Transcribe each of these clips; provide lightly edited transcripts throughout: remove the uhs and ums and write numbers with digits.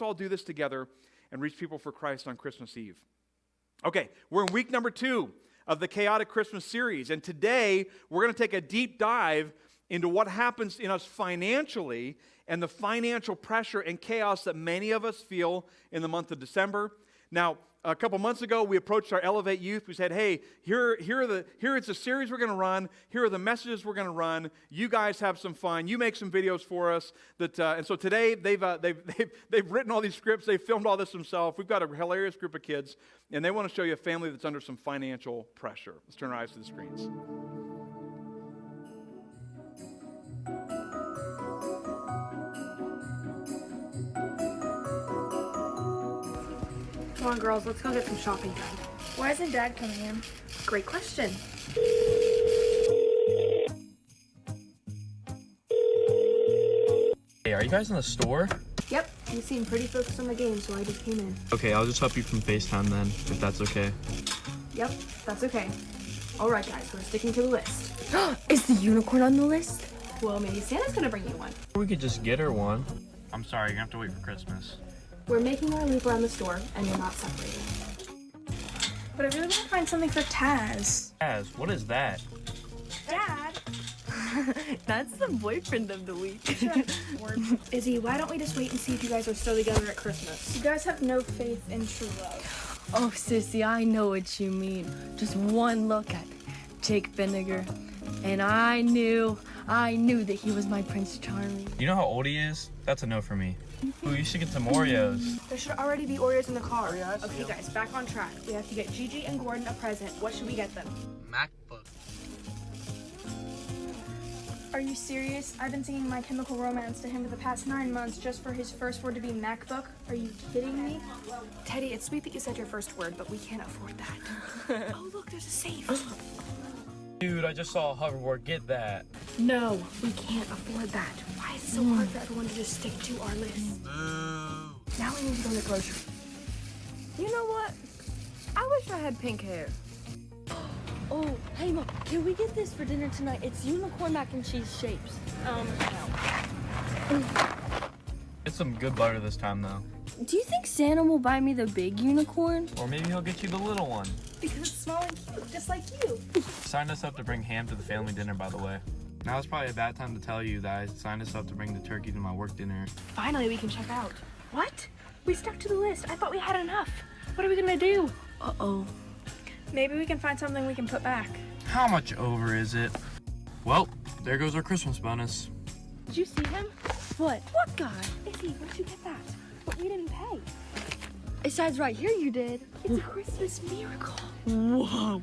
all do this together and reach people for Christ on Christmas Eve. Okay, we're in week number 2 of the Chaotic Christmas series, and today we're going to take a deep dive into what happens in us financially and the financial pressure and chaos that many of us feel in the month of December. Now, a couple months ago, we approached our Elevate Youth. We said, hey, here is the series we're going to run. Here are the messages we're going to run. You guys have some fun. You make some videos for us. And so today, they've written all these scripts. They've filmed all this themselves. We've got a hilarious group of kids, and they want to show you a family that's under some financial pressure. Let's turn our eyes to the screens. Come on, girls, let's go get some shopping done. Why isn't Dad coming in? Great question. Hey, are you guys in the store? Yep, you seem pretty focused on the game, so I just came in. Okay, I'll just help you from FaceTime then, if that's okay. Yep, that's okay. All right, guys, we're sticking to the list. Is the unicorn on the list? Well, maybe Santa's gonna bring you one. We could just get her one. I'm sorry, you're gonna have to wait for Christmas. We're making our loop around the store, and you're not separated. But I really want to find something for Taz. Taz, what is that? Dad? That's the boyfriend of the week. Izzy, why don't we just wait and see if you guys are still together at Christmas? You guys have no faith in true love. Oh, sissy, I know what you mean. Just one look at Jake Vinegar, and I knew that he was my Prince Charming. You know how old he is? That's a no for me. Ooh, you should get some Oreos. There should already be Oreos in the car. Okay, guys, back on track. We have to get Gigi and Gordon a present. What should we get them? MacBook. Are you serious? I've been singing My Chemical Romance to him for the past 9 months just for his first word to be MacBook. Are you kidding me? Teddy, it's sweet that you said your first word, but we can't afford that. Oh, look, there's a safe. Dude, I just saw a hoverboard. Get that. No, we can't afford that. Why is it so hard for everyone to just stick to our list? Now we need to go get groceries. You know what? I wish I had pink hair. Oh, hey, Mom, can we get this for dinner tonight? It's unicorn mac and cheese shapes. No. Get some good butter this time, though. Do you think Santa will buy me the big unicorn? Or maybe he'll get you the little one. Because it's small and cute, just like you. Signed us up to bring ham to the family dinner, by the way. Now is probably a bad time to tell you that I signed us up to bring the turkey to my work dinner. Finally, we can check out. What? We stuck to the list. I thought we had enough. What are we gonna do? Uh-oh. Maybe we can find something we can put back. How much over is it? Well, there goes our Christmas bonus. Did you see him? What? What guy? Izzy, where'd you get that? But we didn't pay. It says right here you did. It's a Christmas miracle. Whoa.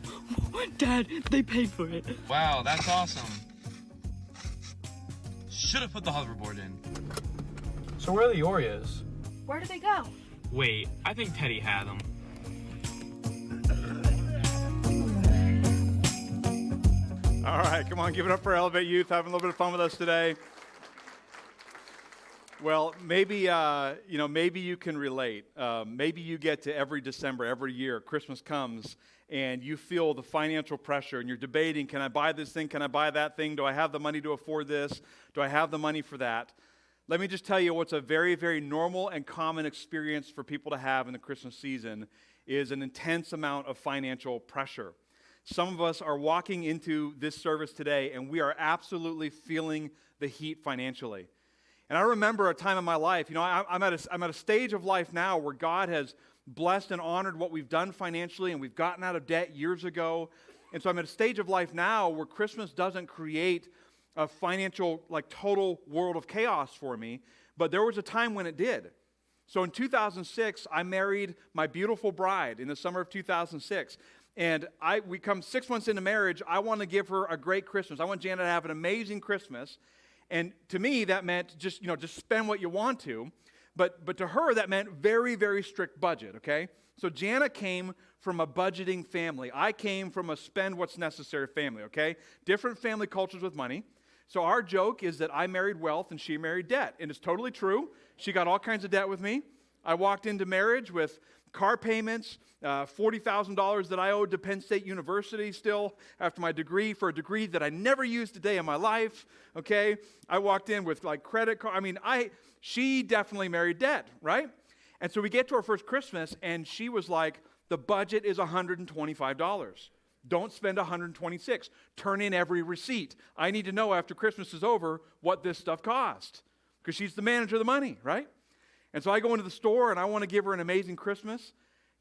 Dad, they paid for it. Wow, that's awesome. Should have put the hoverboard in. So where are the Oreos? Where did they go? Wait, I think Teddy had them. All right, come on, give it up for Elevate Youth, having a little bit of fun with us today. Well, maybe maybe you can relate. Maybe you get to every December, every year, Christmas comes, and you feel the financial pressure, and you're debating, can I buy this thing, can I buy that thing, do I have the money to afford this, do I have the money for that? Let me just tell you what's a very, very normal and common experience for people to have in the Christmas season is an intense amount of financial pressure. Some of us are walking into this service today, and we are absolutely feeling the heat financially. And I remember a time in my life, I'm at a stage of life now where God has blessed and honored what we've done financially, and we've gotten out of debt years ago. And so I'm at a stage of life now where Christmas doesn't create a financial, total world of chaos for me, but there was a time when it did. So in 2006, I married my beautiful bride in the summer of 2006. And we come 6 months into marriage. I want to give her a great Christmas. I want Jana to have an amazing Christmas. And to me, that meant just spend what you want to. But to her, that meant very, very strict budget, okay? So Jana came from a budgeting family. I came from a spend what's necessary family, okay? Different family cultures with money. So our joke is that I married wealth and she married debt. And it's totally true. She got all kinds of debt with me. I walked into marriage with car payments, $40,000 that I owed to Penn State University still after my degree, for a degree that I never used a day in my life, okay? I walked in with credit card. She definitely married debt, right? And so we get to our first Christmas, and she was like, the budget is $125. Don't spend $126. Turn in every receipt. I need to know after Christmas is over what this stuff cost, because she's the manager of the money, right? And so I go into the store, and I want to give her an amazing Christmas,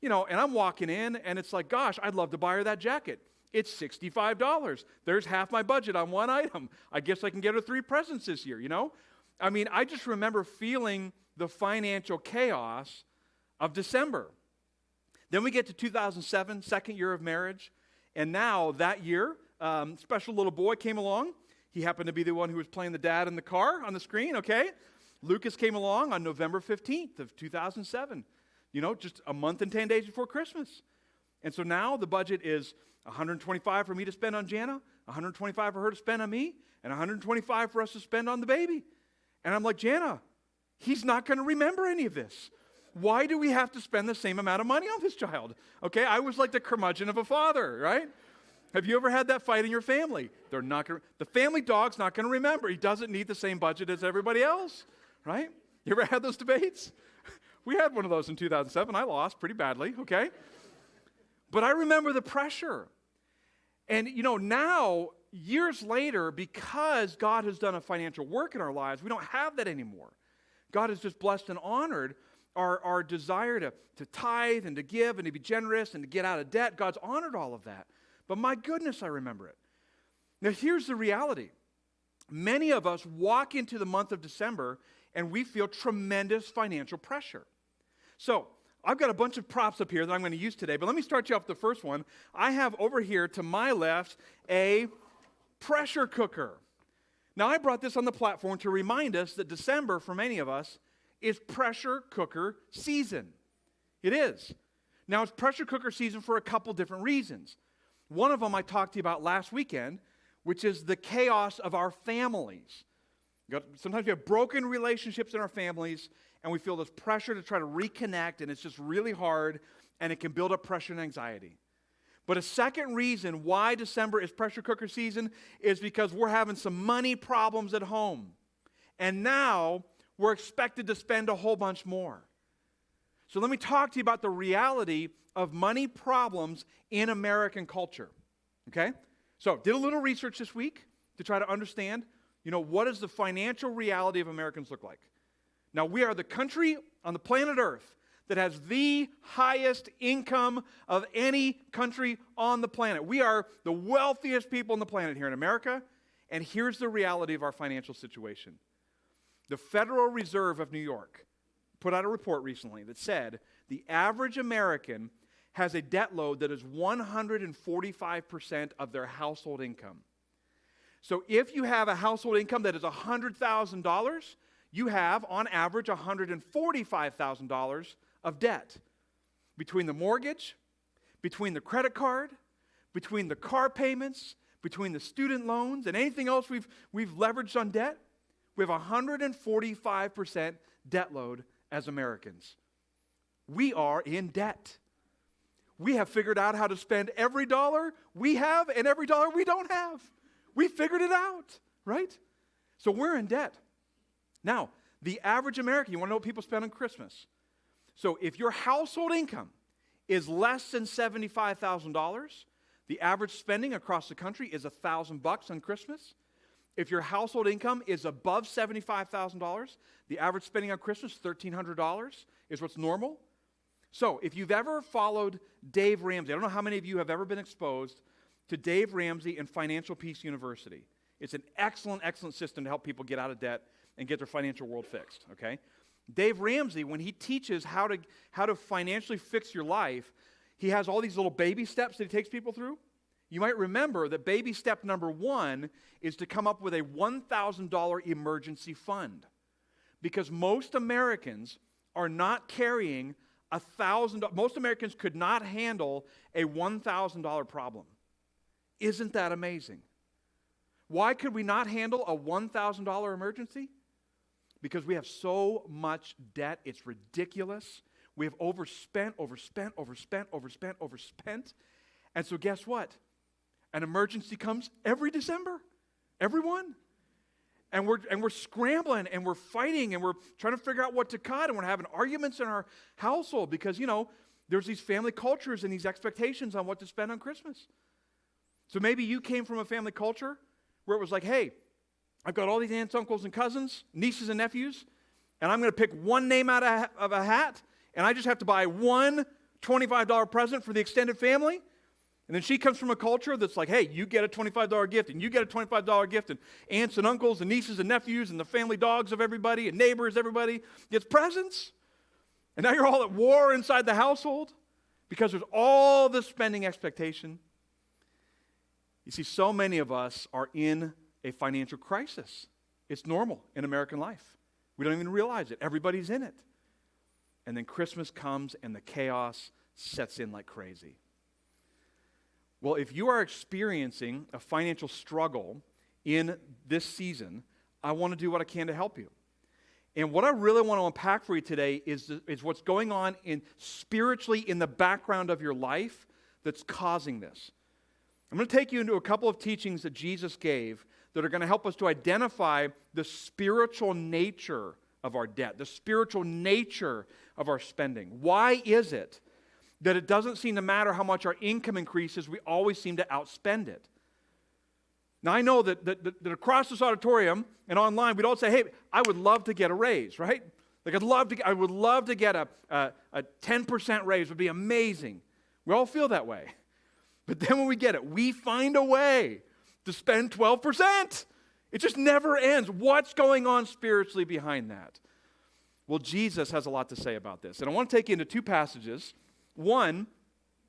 and I'm walking in, and it's like, gosh, I'd love to buy her that jacket. It's $65. There's half my budget on one item. I guess I can get her 3 presents this year, I mean, I just remember feeling the financial chaos of December. Then we get to 2007, second year of marriage. And now that year, special little boy came along. He happened to be the one who was playing the dad in the car on the screen, okay? Lucas came along on November 15th of 2007, just a month and 10 days before Christmas. And so now the budget is $125 for me to spend on Jana, $125 for her to spend on me, and $125 for us to spend on the baby. And I'm like, Jana, he's not going to remember any of this. Why do we have to spend the same amount of money on this child? Okay, I was like the curmudgeon of a father, right? Have you ever had that fight in your family? The family dog's not going to remember. He doesn't need the same budget as everybody else, right? You ever had those debates? We had one of those in 2007. I lost pretty badly, okay? But I remember the pressure. And, now, years later, because God has done a financial work in our lives, we don't have that anymore. God has just blessed and honored our desire to tithe and to give and to be generous and to get out of debt. God's honored all of that. But my goodness, I remember it. Now, here's the reality. Many of us walk into the month of December and we feel tremendous financial pressure. So, I've got a bunch of props up here that I'm going to use today, but let me start you off with the first one. I have over here to my left a pressure cooker. Now, I brought this on the platform to remind us that December, for many of us, is pressure cooker season. It is. Now, it's pressure cooker season for a couple different reasons. One of them I talked to you about last weekend, which is the chaos of our families. Sometimes we have broken relationships in our families, and we feel this pressure to try to reconnect, and it's just really hard, and it can build up pressure and anxiety. But a second reason why December is pressure cooker season is because we're having some money problems at home. And now we're expected to spend a whole bunch more. So let me talk to you about the reality of money problems in American culture. Okay? So did a little research this week to try to understand, what does the financial reality of Americans look like? Now, we are the country on the planet Earth that has the highest income of any country on the planet. We are the wealthiest people on the planet here in America, and here's the reality of our financial situation. The Federal Reserve of New York put out a report recently that said the average American has a debt load that is 145% of their household income. So if you have a household income that is $100,000, you have, on average, $145,000 of debt. Between the mortgage, between the credit card, between the car payments, between the student loans, and anything else we've leveraged on debt, we have 145% debt load as Americans. We are in debt. We have figured out how to spend every dollar we have and every dollar we don't have. We figured it out, right? So we're in debt. Now, the average American, you want to know what people spend on Christmas? So if your household income is less than $75,000, the average spending across the country is $1,000 on Christmas. If your household income is above $75,000, the average spending on Christmas, $1,300, is what's normal. So if you've ever followed Dave Ramsey, I don't know how many of you have ever been exposed to Dave Ramsey and Financial Peace University. It's an excellent, excellent system to help people get out of debt and get their financial world fixed, okay? Dave Ramsey, when he teaches how to financially fix your life, he has all these little baby steps that he takes people through. You might remember that baby step number 1 is to come up with a $1,000 emergency fund. Because most Americans are not carrying $1,000. Most Americans could not handle a $1,000 problem. Isn't that amazing? Why could we not handle a $1,000 emergency? Because we have so much debt, it's ridiculous. We have overspent. And so guess what? An emergency comes every December. Every one. And we're scrambling and we're fighting and we're trying to figure out what to cut, and we're having arguments in our household because, there's these family cultures and these expectations on what to spend on Christmas. So maybe you came from a family culture where it was like, hey, I've got all these aunts, uncles, and cousins, nieces and nephews, and I'm going to pick one name out of a hat, and I just have to buy one $25 present for the extended family. And then she comes from a culture that's like, hey, you get a $25 gift, and you get a $25 gift, and aunts and uncles and nieces and nephews and the family dogs of everybody and neighbors, everybody gets presents. And now you're all at war inside the household because there's all this spending expectation. You see, so many of us are in a financial crisis. It's normal in American life. We don't even realize it. Everybody's in it. And then Christmas comes and the chaos sets in like crazy. Well, if you are experiencing a financial struggle in this season, I want to do what I can to help you. And what I really want to unpack for you today is what's going on spiritually in the background of your life that's causing this. I'm going to take you into a couple of teachings that Jesus gave that are going to help us to identify the spiritual nature of our debt, the spiritual nature of our spending. Why is it that it doesn't seem to matter how much our income increases, we always seem to outspend it? Now, I know that across this auditorium and online, we'd all say, hey, I would love to get a raise, right? Like, I would love to get a 10% raise. It would be amazing. We all feel that way. But then when we get it, we find a way to spend 12%. It just never ends. What's going on spiritually behind that? Well, Jesus has a lot to say about this. And I want to take you into two passages. One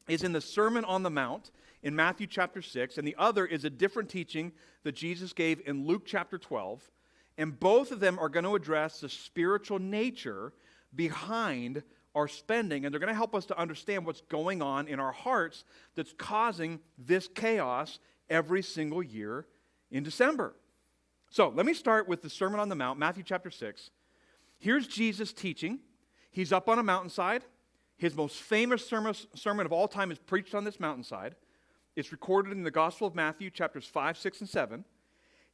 is in the Sermon on the Mount in Matthew chapter 6, and the other is a different teaching that Jesus gave in Luke chapter 12. And both of them are going to address the spiritual nature behind our spending, and they're going to help us to understand what's going on in our hearts that's causing this chaos every single year in December. So let me start with the Sermon on the Mount, Matthew chapter 6. Here's Jesus teaching. He's up on a mountainside. His most famous sermon of all time is preached on this mountainside. It's recorded in the Gospel of Matthew, chapters 5, 6, and 7.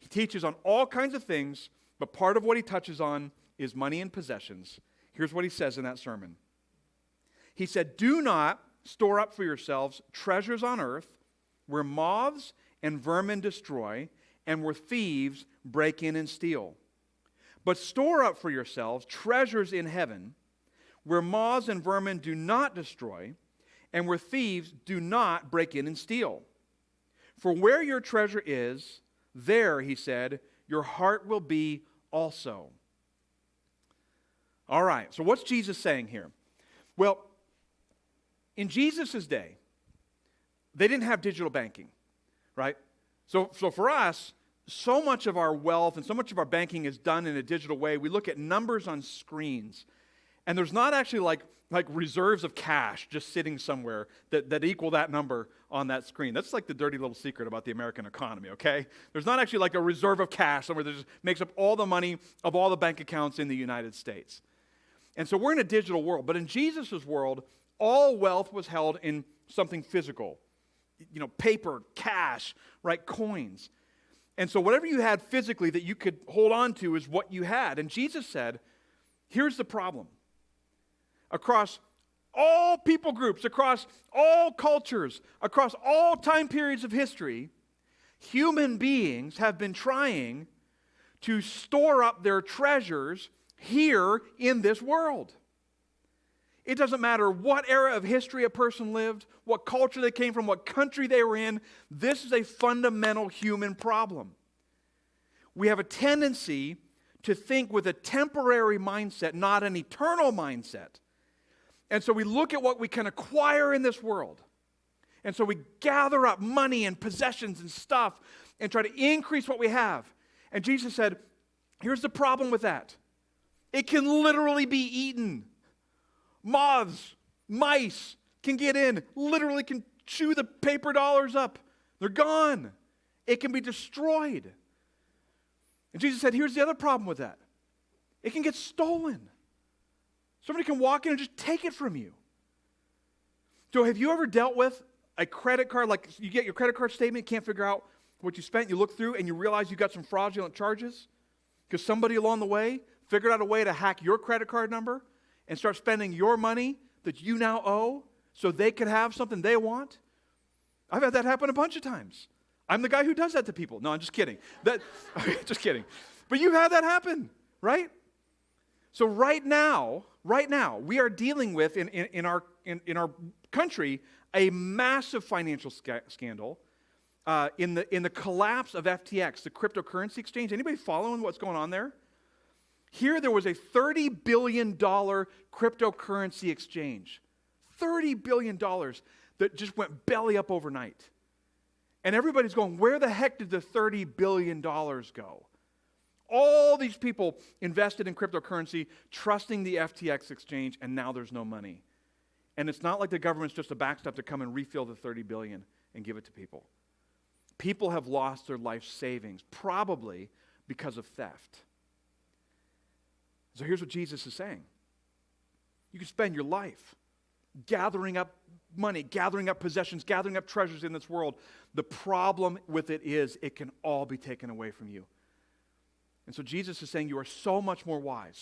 He teaches on all kinds of things, but part of what he touches on is money and possessions. Here's what he says in that sermon. He said, "Do not store up for yourselves treasures on earth where moths and vermin destroy and where thieves break in and steal. But store up for yourselves treasures in heaven where moths and vermin do not destroy and where thieves do not break in and steal. For where your treasure is, there," he said, "your heart will be also." All right, so what's Jesus saying here? Well, in Jesus' day, they didn't have digital banking, right? So for us, so much of our wealth and so much of our banking is done in a digital way. We look at numbers on screens, and there's not actually like reserves of cash just sitting somewhere that equal that number on that screen. That's like the dirty little secret about the American economy, okay? There's not actually like a reserve of cash somewhere that just makes up all the money of all the bank accounts in the United States. And so we're in a digital world, but in Jesus' world, all wealth was held in something physical. Paper, cash, right, coins. And so whatever you had physically that you could hold on to is what you had. And Jesus said, here's the problem. Across all people groups, across all cultures, across all time periods of history, human beings have been trying to store up their treasures here in this world. It doesn't matter what era of history a person lived, what culture they came from, what country they were in. This is a fundamental human problem. We have a tendency to think with a temporary mindset, not an eternal mindset. And so we look at what we can acquire in this world. And so we gather up money and possessions and stuff and try to increase what we have. And Jesus said, here's the problem with that. It can literally be eaten. Moths, mice can get in, literally can chew the paper dollars up. They're gone. It can be destroyed. And Jesus said, here's the other problem with that. It can get stolen. Somebody can walk in and just take it from you. So have you ever dealt with a credit card, like you get your credit card statement, can't figure out what you spent, you look through and you realize you got some fraudulent charges? because somebody along the way figured out a way to hack your credit card number and start spending your money that you now owe so they could have something they want? I've had that happen a bunch of times. I'm the guy who does that to people. No, I'm just kidding. Just kidding. But you've had that happen, right? So right now, we are dealing with in our country a massive financial scandal in the collapse of FTX, the cryptocurrency exchange. Anybody following what's going on there? Here there was a $30 billion cryptocurrency exchange. $30 billion that just went belly up overnight. And everybody's going, where the heck did the $30 billion go? All these people invested in cryptocurrency, trusting the FTX exchange, and now there's no money. And it's not like the government's just a backstop to come and refill the $30 billion and give it to people. People have lost their life savings, probably because of theft. So here's what Jesus is saying. You can spend your life gathering up money, gathering up possessions, gathering up treasures in this world. The problem with it is it can all be taken away from you. And so Jesus is saying you are so much more wise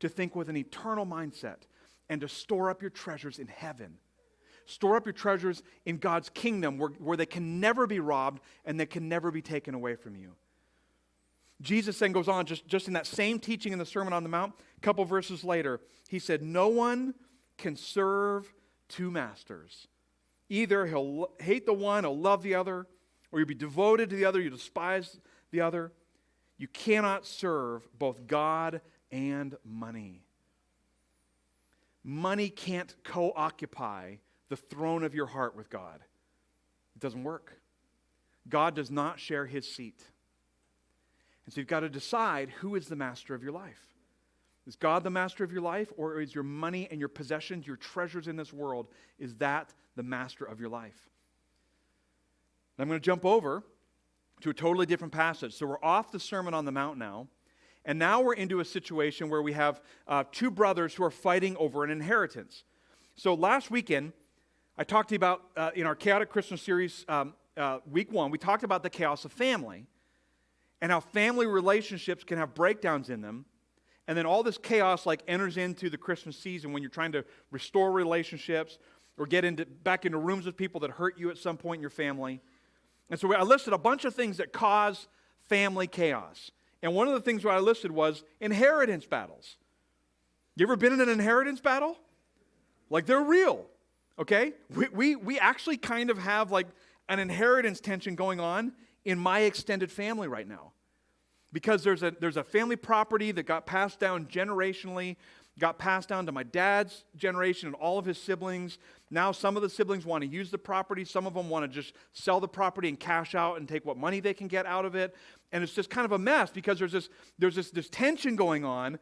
to think with an eternal mindset and to store up your treasures in heaven. Store up your treasures in God's kingdom where they can never be robbed and they can never be taken away from you. Jesus then goes on, just in that same teaching in the Sermon on the Mount, a couple verses later, he said, no one can serve two masters. Either he'll hate the one, he'll love the other, or you'll be devoted to the other, you despise the other. You cannot serve both God and money. Money can't co-occupy the throne of your heart with God. It doesn't work. God does not share his seat. And so you've got to decide who is the master of your life. Is God the master of your life, or is your money and your possessions, your treasures in this world, is that the master of your life? And I'm going to jump over to a totally different passage. So we're off the Sermon on the Mount now, and now we're into a situation where we have two brothers who are fighting over an inheritance. So last weekend, I talked to you about, in our Chaotic Christmas series, week 1, we talked about the chaos of family and how family relationships can have breakdowns in them. And then all this chaos enters into the Christmas season when you're trying to restore relationships or get back into rooms with people that hurt you at some point in your family. And so I listed a bunch of things that cause family chaos. And one of the things that I listed was inheritance battles. You ever been in an inheritance battle? They're real, okay? We actually kind of have an inheritance tension going on in my extended family right now. Because there's a family property that got passed down generationally, got passed down to my dad's generation and all of his siblings. Now some of the siblings want to use the property. Some of them want to just sell the property and cash out and take what money they can get out of it. And it's just kind of a mess because there's this tension going on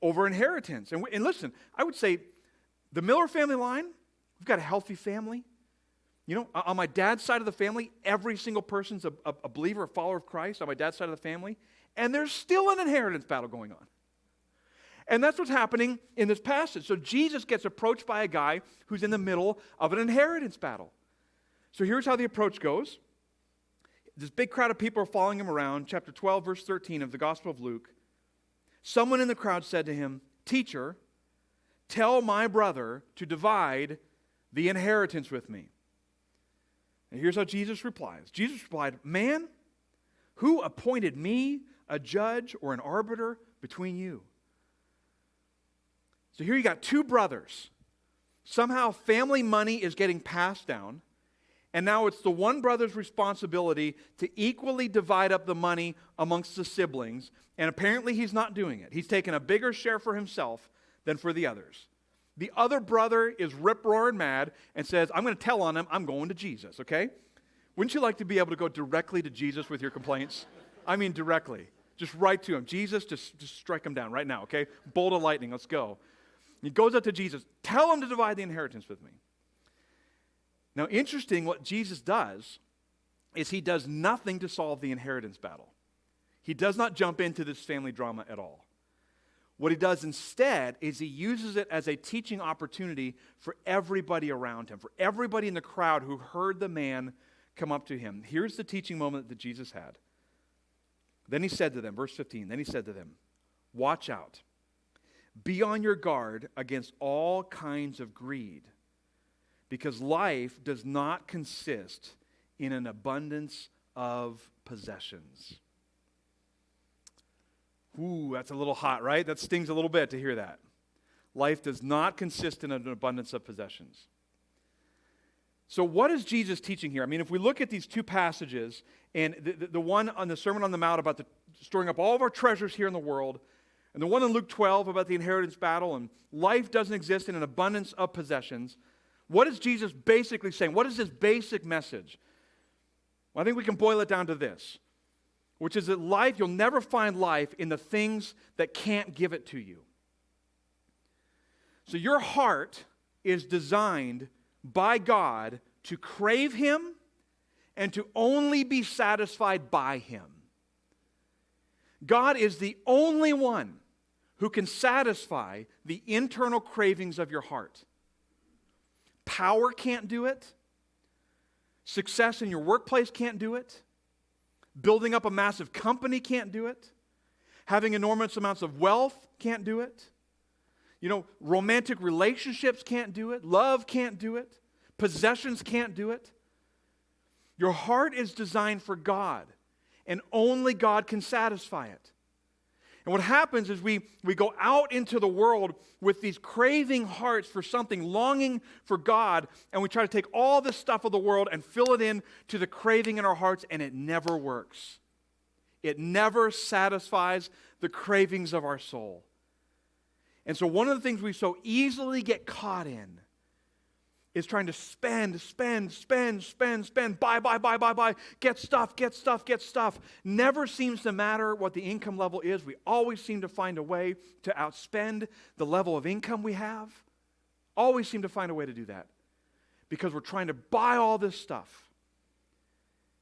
over inheritance. And listen, I would say the Miller family line, we've got a healthy family. You know, on my dad's side of the family, every single person's a believer, a follower of Christ on my dad's side of the family. And there's still an inheritance battle going on. And that's what's happening in this passage. So Jesus gets approached by a guy who's in the middle of an inheritance battle. So here's how the approach goes. This big crowd of people are following him around. Chapter 12, verse 13 of the Gospel of Luke. Someone in the crowd said to him, "Teacher, tell my brother to divide the inheritance with me." And here's how Jesus replies. Jesus replied, "Man, who appointed me a judge or an arbiter between you?" So here you got two brothers. Somehow family money is getting passed down, and now it's the one brother's responsibility to equally divide up the money amongst the siblings, and apparently he's not doing it. He's taking a bigger share for himself than for the others. The other brother is rip-roaring mad and says, "I'm going to tell on him, I'm going to Jesus," okay? Wouldn't you like to be able to go directly to Jesus with your complaints? I mean directly. Just right to him. Jesus, just strike him down right now, okay? Bolt of lightning, let's go. And he goes up to Jesus. Tell him to divide the inheritance with me. Now, interesting, what Jesus does is he does nothing to solve the inheritance battle. He does not jump into this family drama at all. What he does instead is he uses it as a teaching opportunity for everybody around him, for everybody in the crowd who heard the man come up to him. Here's the teaching moment that Jesus had. Then he said to them, verse 15, then he said to them, watch out. Be on your guard against all kinds of greed, because life does not consist in an abundance of possessions. Ooh, that's a little hot, right? That stings a little bit to hear that. Life does not consist in an abundance of possessions. So what is Jesus teaching here? I mean, if we look at these two passages, and the one on the Sermon on the Mount about storing up all of our treasures here in the world, and the one in Luke 12 about the inheritance battle, and life doesn't exist in an abundance of possessions, what is Jesus basically saying? What is his basic message? Well, I think we can boil it down to this, which is that life, you'll never find life in the things that can't give it to you. So your heart is designed by God to crave him and to only be satisfied by him. God is the only one who can satisfy the internal cravings of your heart. Power can't do it. Success in your workplace can't do it. Building up a massive company can't do it. Having enormous amounts of wealth can't do it. Romantic relationships can't do it. Love can't do it. Possessions can't do it. Your heart is designed for God, and only God can satisfy it. And what happens is we go out into the world with these craving hearts for something, longing for God, and we try to take all this stuff of the world and fill it in to the craving in our hearts, and it never works. It never satisfies the cravings of our soul. And so one of the things we so easily get caught in is trying to spend, buy, get stuff. Never seems to matter what the income level is. We always seem to find a way to outspend the level of income we have. Always seem to find a way to do that because we're trying to buy all this stuff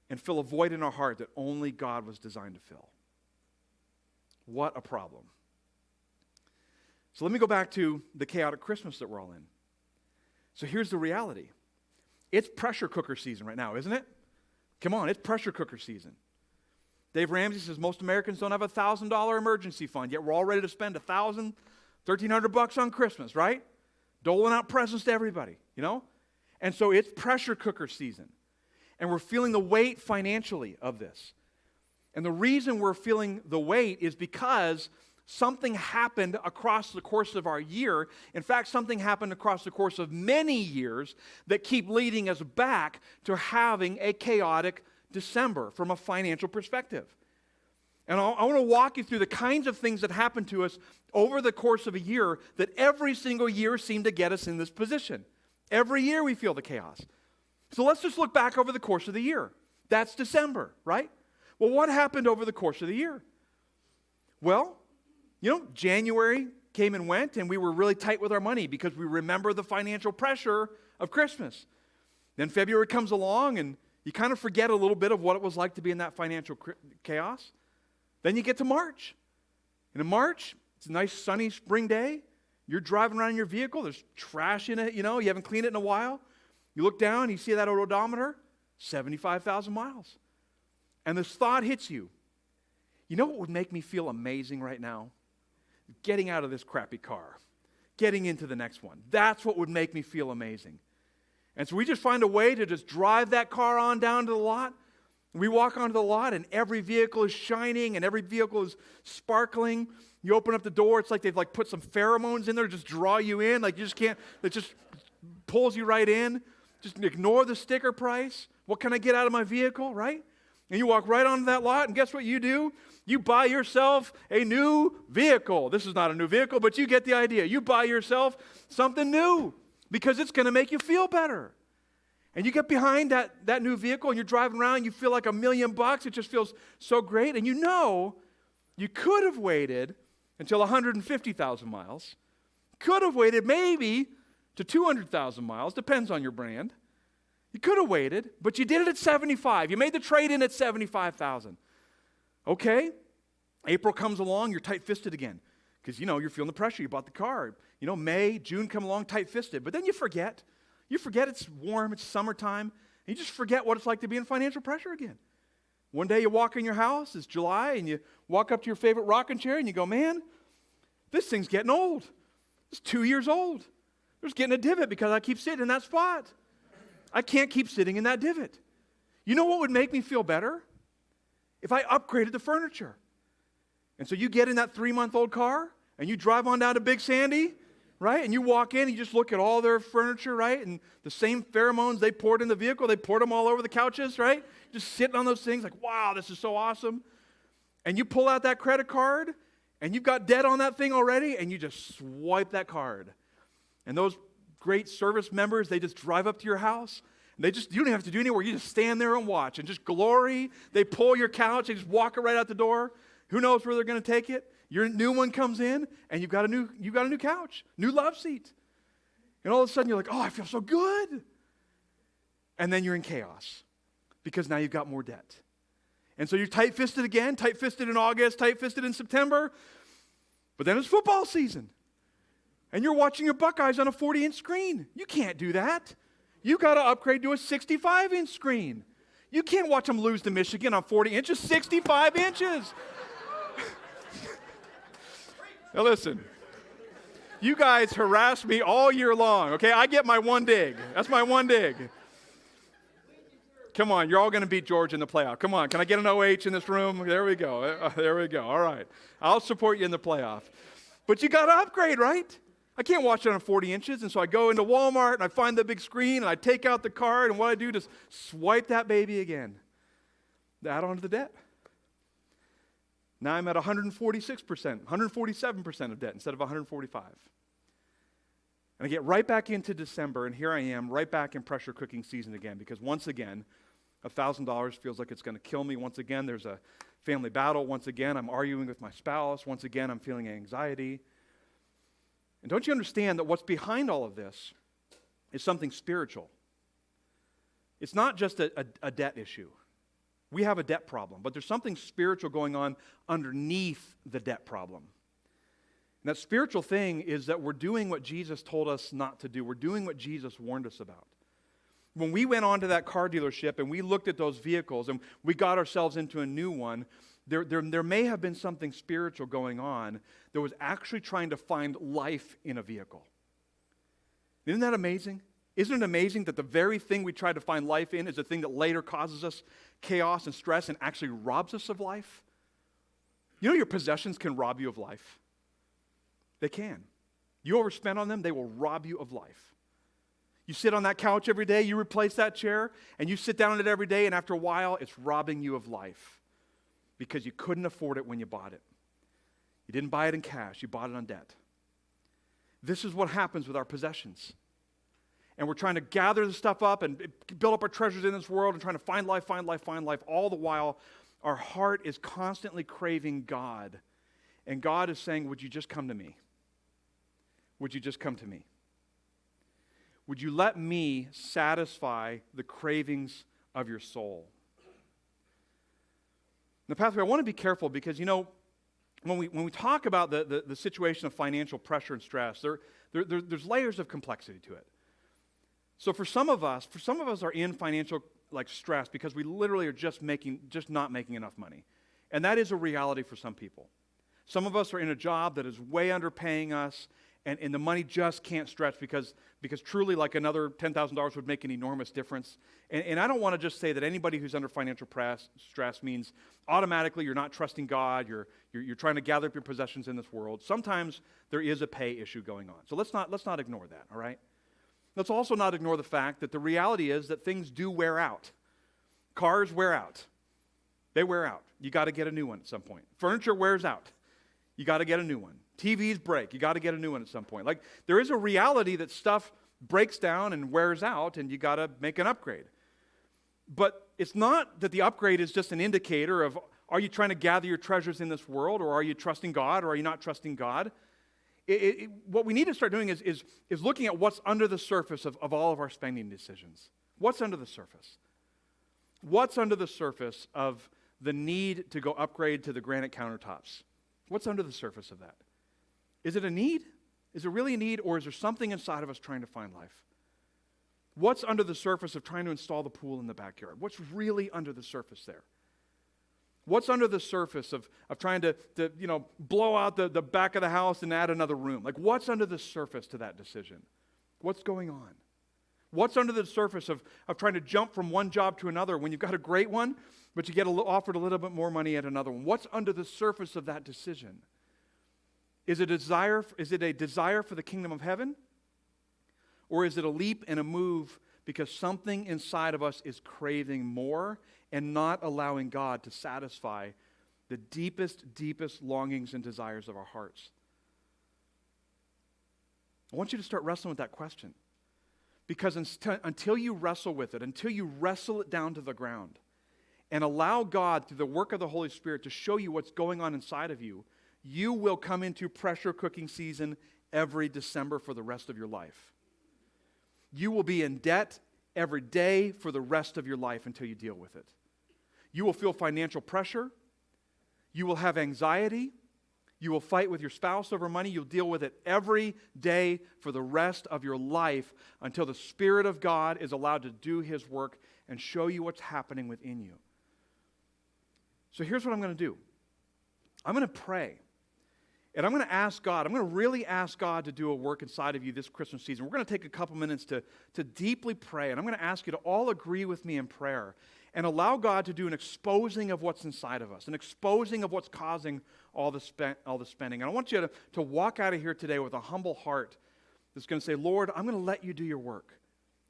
and fill a void in our heart that only God was designed to fill. What a problem. So let me go back to the chaotic Christmas that we're all in. So here's the reality. It's pressure cooker season right now, isn't it? Come on, it's pressure cooker season. Dave Ramsey says most Americans don't have a $1,000 emergency fund, yet we're all ready to spend $1,000, $1,300 on Christmas, right? Doling out presents to everybody, And so it's pressure cooker season. And we're feeling the weight financially of this. And the reason we're feeling the weight is because something happened across the course of our year. In fact, something happened across the course of many years that keep leading us back to having a chaotic December from a financial perspective. And I want to walk you through the kinds of things that happen to us over the course of a year that every single year seem to get us in this position. Every year we feel the chaos. So let's just look back over the course of the year. That's December, right? Well, what happened over the course of the year? Well, January came and went, and we were really tight with our money because we remember the financial pressure of Christmas. Then February comes along, and you kind of forget a little bit of what it was like to be in that financial chaos. Then you get to March. And in March, it's a nice sunny spring day. You're driving around in your vehicle. There's trash in it, you haven't cleaned it in a while. You look down, you see that odometer, 75,000 miles. And this thought hits you. You know what would make me feel amazing right now? Getting out of this crappy car, getting into the next one. That's what would make me feel amazing. And so we just find a way to just drive that car on down to the lot. We walk onto the lot, and every vehicle is shining, and every vehicle is sparkling. You open up the door, it's like they've put some pheromones in there to just draw you in. You just can't, it just pulls you right in. Just ignore the sticker price. What can I get out of my vehicle, right? And you walk right onto that lot, and guess what you do? You buy yourself a new vehicle. This is not a new vehicle, but you get the idea. You buy yourself something new because it's going to make you feel better. And you get behind that new vehicle, and you're driving around, and you feel like $1 million. It just feels so great. And you could have waited until 150,000 miles. Could have waited maybe to 200,000 miles. Depends on your brand. You could have waited, but you did it at 75. You made the trade-in at 75,000. Okay, April comes along, you're tight-fisted again because, you're feeling the pressure. You bought the car. May, June come along, tight-fisted. But then you forget. You forget it's warm, it's summertime, and you just forget what it's like to be in financial pressure again. One day you walk in your house, it's July, and you walk up to your favorite rocking chair and you go, man, this thing's getting old. It's 2 years old. There's getting a divot because I keep sitting in that spot. I can't keep sitting in that divot. You know what would make me feel better? If I upgraded the furniture. And so you get in that 3-month-old car and you drive on down to Big Sandy, right? And you walk in and you just look at all their furniture, right? And the same pheromones they poured in the vehicle, they poured them all over the couches, right? Just sitting on those things like, wow, this is so awesome. And you pull out that credit card and you've got debt on that thing already and you just swipe that card. And those great service members, they just drive up to your house. And you don't even have to do anywhere. You just stand there and watch and just glory. They pull your couch, they just walk it right out the door. Who knows where they're going to take it? Your new one comes in and you've got a new couch, new love seat. And all of a sudden you're like, oh, I feel so good. And then you're in chaos because now you've got more debt. And so you're tight-fisted again, tight-fisted in August, tight-fisted in September. But then it's football season. And you're watching your Buckeyes on a 40-inch screen. You can't do that. You got to upgrade to a 65-inch screen. You can't watch them lose to Michigan on 40 inches, 65 inches. Now listen, you guys harass me all year long, okay? I get my one dig. That's my one dig. Come on, you're all going to beat Georgia in the playoff. Come on, can I get an OH in this room? There we go. There we go. All right. I'll support you in the playoff. But you got to upgrade, right? I can't watch it on 40 inches, and so I go into Walmart, and I find the big screen, and I take out the card, and what I do is swipe that baby again. Add on to the debt. Now I'm at 146%, 147% of debt instead of 145. And I get right back into December, and here I am, right back in pressure cooking season again, because once again, $1,000 feels like it's going to kill me. Once again, there's a family battle. Once again, I'm arguing with my spouse. Once again, I'm feeling anxiety. And don't you understand that what's behind all of this is something spiritual? It's not just a debt issue. We have a debt problem, but there's something spiritual going on underneath the debt problem. And that spiritual thing is that we're doing what Jesus told us not to do. We're doing what Jesus warned us about. When we went on to that car dealership and we looked at those vehicles and we got ourselves into a new one, there may have been something spiritual going on that was actually trying to find life in a vehicle. Isn't that amazing? Isn't it amazing that the very thing we try to find life in is the thing that later causes us chaos and stress and actually robs us of life? You know your possessions can rob you of life. They can. You overspend on them, they will rob you of life. You sit on that couch every day, you replace that chair, and you sit down on it every day, and after a while, it's robbing you of life because you couldn't afford it when you bought it. You didn't buy it in cash, you bought it on debt. This is what happens with our possessions. And we're trying to gather the stuff up and build up our treasures in this world and trying to find life, all the while our heart is constantly craving God. And God is saying, would you just come to me? Would you just come to me? Would you let me satisfy the cravings of your soul? Now, Pastor, I want to be careful because, you know, when we talk about the situation of financial pressure and stress, there's layers of complexity to it. So for some of us are in financial stress because we literally are just not making enough money. And that is a reality for some people. Some of us are in a job that is way underpaying us, and the money just can't stretch because truly another $10,000 would make an enormous difference. And I don't want to just say that anybody who's under financial stress means automatically you're not trusting God, you're trying to gather up your possessions in this world. Sometimes there is a pay issue going on. So let's not ignore that, all right? Let's also not ignore the fact that the reality is that things do wear out. Cars wear out. They wear out. You got to get a new one at some point. Furniture wears out. You got to get a new one. TVs break. You got to get a new one at some point. There is a reality that stuff breaks down and wears out, and you got to make an upgrade. But it's not that the upgrade is just an indicator of, are you trying to gather your treasures in this world, or are you trusting God, or are you not trusting God? What we need to start doing is looking at what's under the surface of all of our spending decisions. What's under the surface? What's under the surface of the need to go upgrade to the granite countertops? What's under the surface of that? Is it a need? Is it really a need, or is there something inside of us trying to find life? What's under the surface of trying to install the pool in the backyard? What's really under the surface there? What's under the surface of trying to blow out the back of the house and add another room? Like, what's under the surface to that decision? What's going on? What's under the surface of trying to jump from one job to another when you've got a great one, but you get offered a little bit more money at another one? What's under the surface of that decision? Is it a desire for the kingdom of heaven? Or is it a leap and a move because something inside of us is craving more and not allowing God to satisfy the deepest, deepest longings and desires of our hearts? I want you to start wrestling with that question. Because until you wrestle with it, until you wrestle it down to the ground and allow God, through the work of the Holy Spirit, to show you what's going on inside of you, you will come into pressure cooking season every December for the rest of your life. You will be in debt every day for the rest of your life until you deal with it. You will feel financial pressure. You will have anxiety. You will fight with your spouse over money. You'll deal with it every day for the rest of your life until the Spirit of God is allowed to do His work and show you what's happening within you. So here's what I'm going to do. I'm going to pray. And I'm going to ask God, I'm going to really ask God to do a work inside of you this Christmas season. We're going to take a couple minutes to deeply pray. And I'm going to ask you to all agree with me in prayer and allow God to do an exposing of what's inside of us, an exposing of what's causing all the spending. And I want you to walk out of here today with a humble heart that's going to say, Lord, I'm going to let you do your work.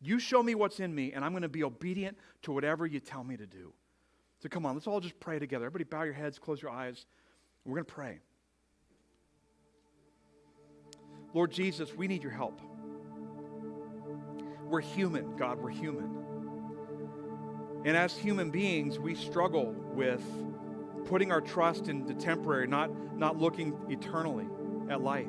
You show me what's in me, and I'm going to be obedient to whatever you tell me to do. So come on, let's all just pray together. Everybody bow your heads, close your eyes. We're going to pray. Lord Jesus, we need your help. We're human, God, we're human. And as human beings, we struggle with putting our trust in the temporary, not looking eternally at life.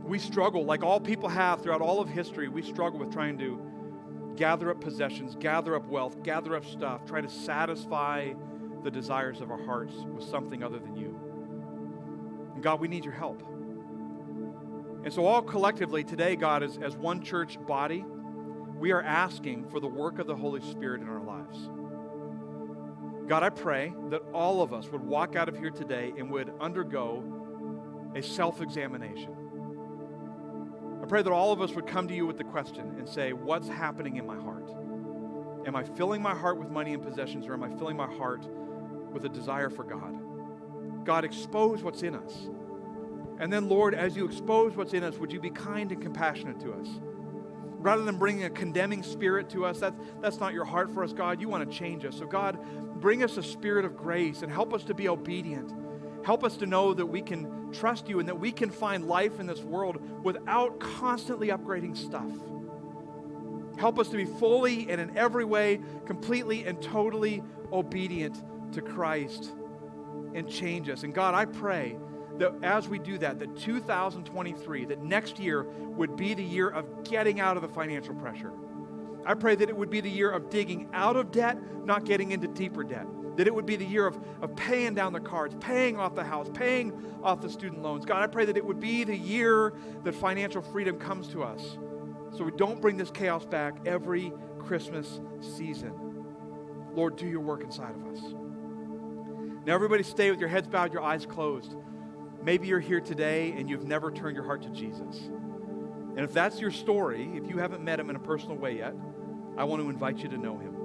We struggle, like all people have throughout all of history, we struggle with trying to gather up possessions, gather up wealth, gather up stuff, try to satisfy the desires of our hearts with something other than you. And God, we need your help. And so all collectively today, God, as one church body, we are asking for the work of the Holy Spirit in our lives. God, I pray that all of us would walk out of here today and would undergo a self-examination. I pray that all of us would come to you with the question and say, what's happening in my heart? Am I filling my heart with money and possessions, or am I filling my heart with a desire for God? God, expose what's in us. And then, Lord, as you expose what's in us, would you be kind and compassionate to us? Rather than bringing a condemning spirit to us, that's not your heart for us, God. You want to change us. So, God, bring us a spirit of grace and help us to be obedient. Help us to know that we can trust you and that we can find life in this world without constantly upgrading stuff. Help us to be fully and in every way, completely and totally obedient to Christ and change us. And God, I pray that as we do that, that 2023, that next year would be the year of getting out of the financial pressure. I pray that it would be the year of digging out of debt, not getting into deeper debt. That it would be the year of paying down the cards, paying off the house, paying off the student loans. God, I pray that it would be the year that financial freedom comes to us, so we don't bring this chaos back every Christmas season. Lord, do your work inside of us. Now everybody stay with your heads bowed, your eyes closed. Maybe you're here today and you've never turned your heart to Jesus. And if that's your story, if you haven't met him in a personal way yet, I want to invite you to know him.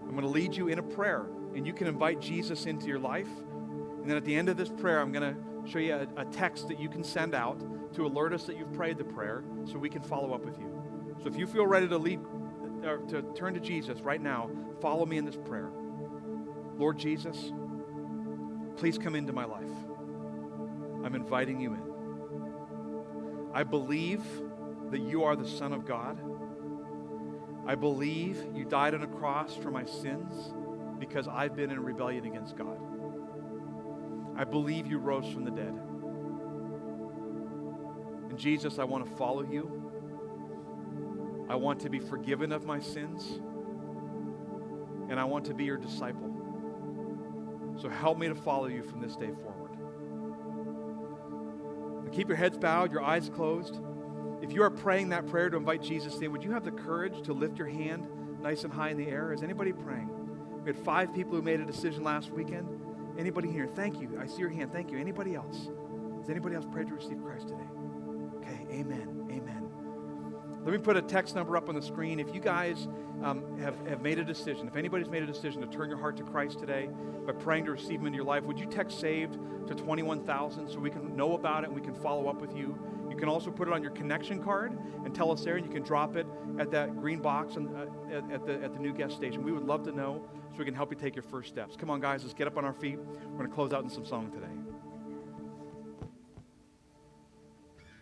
I'm going to lead you in a prayer, and you can invite Jesus into your life. And then at the end of this prayer, I'm going to show you a text that you can send out to alert us that you've prayed the prayer so we can follow up with you. So if you feel ready to turn to Jesus right now, follow me in this prayer. Lord Jesus, please come into my life. I'm inviting you in. I believe that you are the Son of God. I believe you died on a cross for my sins because I've been in rebellion against God. I believe you rose from the dead. And Jesus, I want to follow you. I want to be forgiven of my sins. And I want to be your disciple. So help me to follow you from this day forward. Keep your heads bowed, your eyes closed. If you are praying that prayer to invite Jesus in, would you have the courage to lift your hand nice and high in the air? Is anybody praying? We had 5 people who made a decision last weekend. Anybody here? Thank you. I see your hand. Thank you. Anybody else? Has anybody else prayed to receive Christ today? Okay, amen, amen. Let me put a text number up on the screen. If you guys have made a decision, if anybody's made a decision to turn your heart to Christ today by praying to receive Him into your life, would you text SAVED to 21,000 so we can know about it and we can follow up with you? You can also put it on your connection card and tell us there, and you can drop it at that green box at the new guest station. We would love to know so we can help you take your first steps. Come on, guys, let's get up on our feet. We're going to close out in some song today.